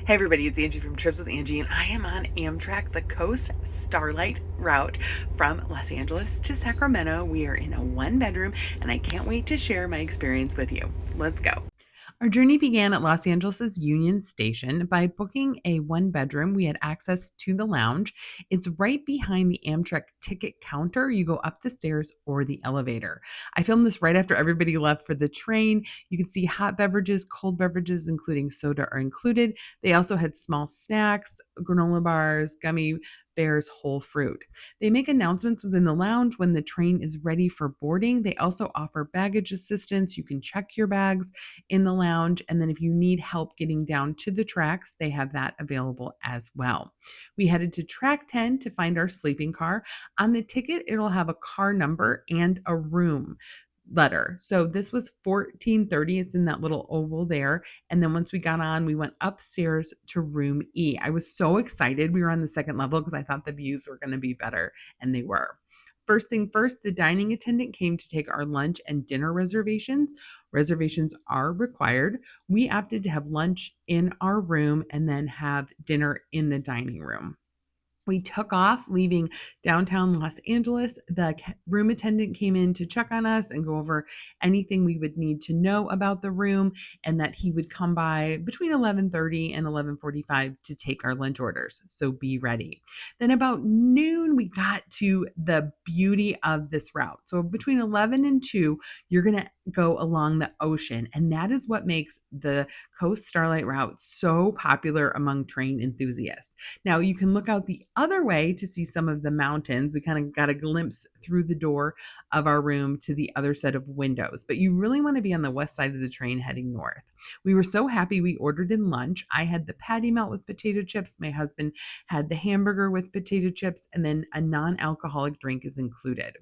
Hey everybody, it's Angie from Trips with Angie, and I am on Amtrak, the Coast Starlight route from Los Angeles to Sacramento. We are in a one bedroom, and I can't wait to share my experience with you. Let's go. Our journey began at Los Angeles' Union Station. By booking a one bedroom, we had access to the lounge. It's right behind the Amtrak ticket counter. You go up the stairs or the elevator. I filmed this right after everybody left for the train. You can see hot beverages, cold beverages, including soda, are included. They also had small snacks, granola bars, gummy bears, whole fruit. They make announcements within the lounge when the train is ready for boarding. They also offer baggage assistance. You can check your bags in the lounge. And then if you need help getting down to the tracks, they have that available as well. We headed to track 10 to find our sleeping car. On the ticket, it'll have a car number and a room letter. So this was 1430. It's in that little oval there. And then once we got on, we went upstairs to room E. I was so excited. We were on the second level because I thought the views were going to be better, and they were. First thing first, the dining attendant came to take our lunch and dinner reservations. Reservations are required. We opted to have lunch in our room and then have dinner in the dining room. We took off, leaving downtown Los Angeles. The room attendant came in to check on us and go over anything we would need to know about the room, and that he would come by between 11:30 and 11:45 to take our lunch orders. So be ready. Then about noon, we got to the beauty of this route. So between 11 and 2, you're going to go along the ocean, and that is what makes the Coast Starlight route so popular among train enthusiasts. Now, you can look out the other way to see some of the mountains. We kind of got a glimpse through the door of our room to the other set of windows, but you really want to be on the west side of the train heading north. We were so happy we ordered in lunch. I had the patty melt with potato chips. My husband had the hamburger with potato chips, and then a non-alcoholic drink is included.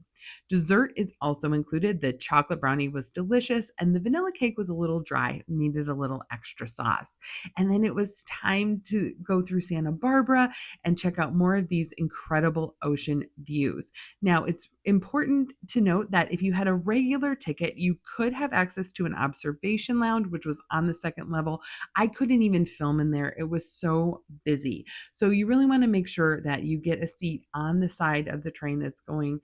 Dessert is also included. The chocolate brownie was delicious, and the vanilla cake was a little dry, needed a little extra sauce. And then it was time to go through Santa Barbara and check out more of these incredible ocean views. Now, it's important to note that if you had a regular ticket, you could have access to an observation lounge, which was on the second level. I couldn't even film in there, it was so busy. So, you really want to make sure that you get a seat on the side of the train that's going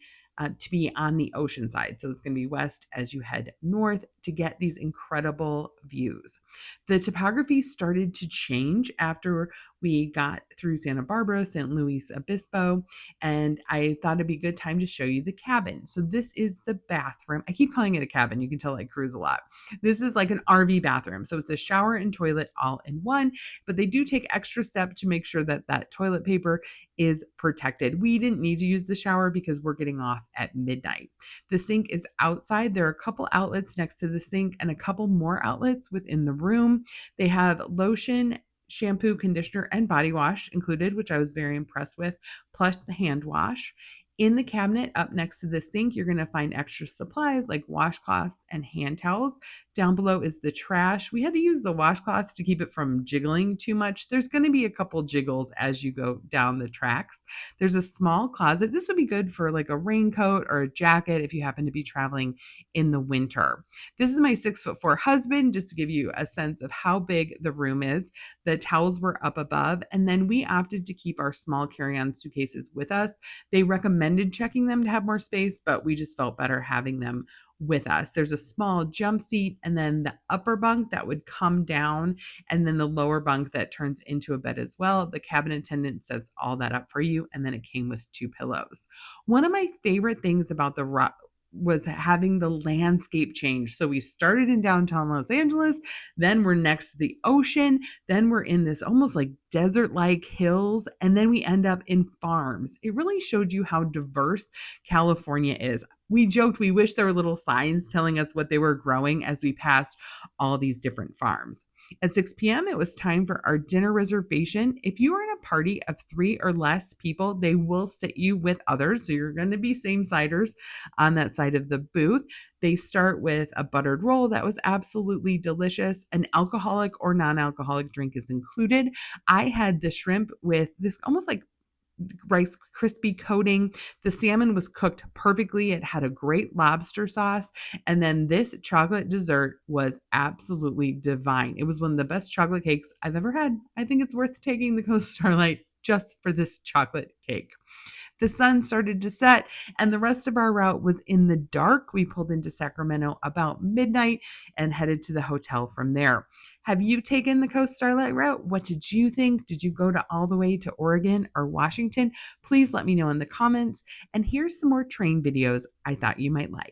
to be on the ocean side. So it's going to be west as you head north to get these incredible views. The topography started to change after we got through Santa Barbara, San Luis Obispo, and I thought it'd be a good time to show you the cabin. So this is the bathroom. I keep calling it a cabin. You can tell I cruise a lot. This is like an RV bathroom. So it's a shower and toilet all in one, but they do take extra steps to make sure that that toilet paper is protected. We didn't need to use the shower because we're getting off at midnight. The sink is outside. There are a couple outlets next to the sink and a couple more outlets within the room. They have lotion, shampoo, conditioner, and body wash included, which I was very impressed with, plus the hand wash. In the cabinet up next to the sink, you're going to find extra supplies like washcloths and hand towels. Down below is the trash. We had to use the washcloths to keep it from jiggling too much. There's going to be a couple jiggles as you go down the tracks. There's a small closet. This would be good for like a raincoat or a jacket if you happen to be traveling in the winter. This is my 6'4" husband, just to give you a sense of how big the room is. The towels were up above, and then we opted to keep our small carry-on suitcases with us. They recommended checking them to have more space, but we just felt better having them with us. There's a small jump seat, and then the upper bunk that would come down, and then the lower bunk that turns into a bed as well. The cabin attendant sets all that up for you, and then it came with 2 pillows. One of my favorite things about the was having the landscape change. So we started in downtown Los Angeles, then we're next to the ocean, then we're in this almost like desert-like hills, and then we end up in farms. It really showed you how diverse California is. We joked we wish there were little signs telling us what they were growing as we passed all these different farms. At 6 p.m., it was time for our dinner reservation. If you are in a party of 3 or less people, they will sit you with others. So you're going to be same-siders on that side of the booth. They start with a buttered roll that was absolutely delicious. An alcoholic or non-alcoholic drink is included. I had the shrimp with this almost like Rice crispy coating. The salmon was cooked perfectly. It had a great lobster sauce. And then this chocolate dessert was absolutely divine. It was one of the best chocolate cakes I've ever had. I think it's worth taking the Coast Starlight just for this chocolate cake. The sun started to set, and the rest of our route was in the dark. We pulled into Sacramento about midnight and headed to the hotel from there. Have you taken the Coast Starlight route? What did you think? Did you go to all the way to Oregon or Washington? Please let me know in the comments. And here's some more train videos I thought you might like.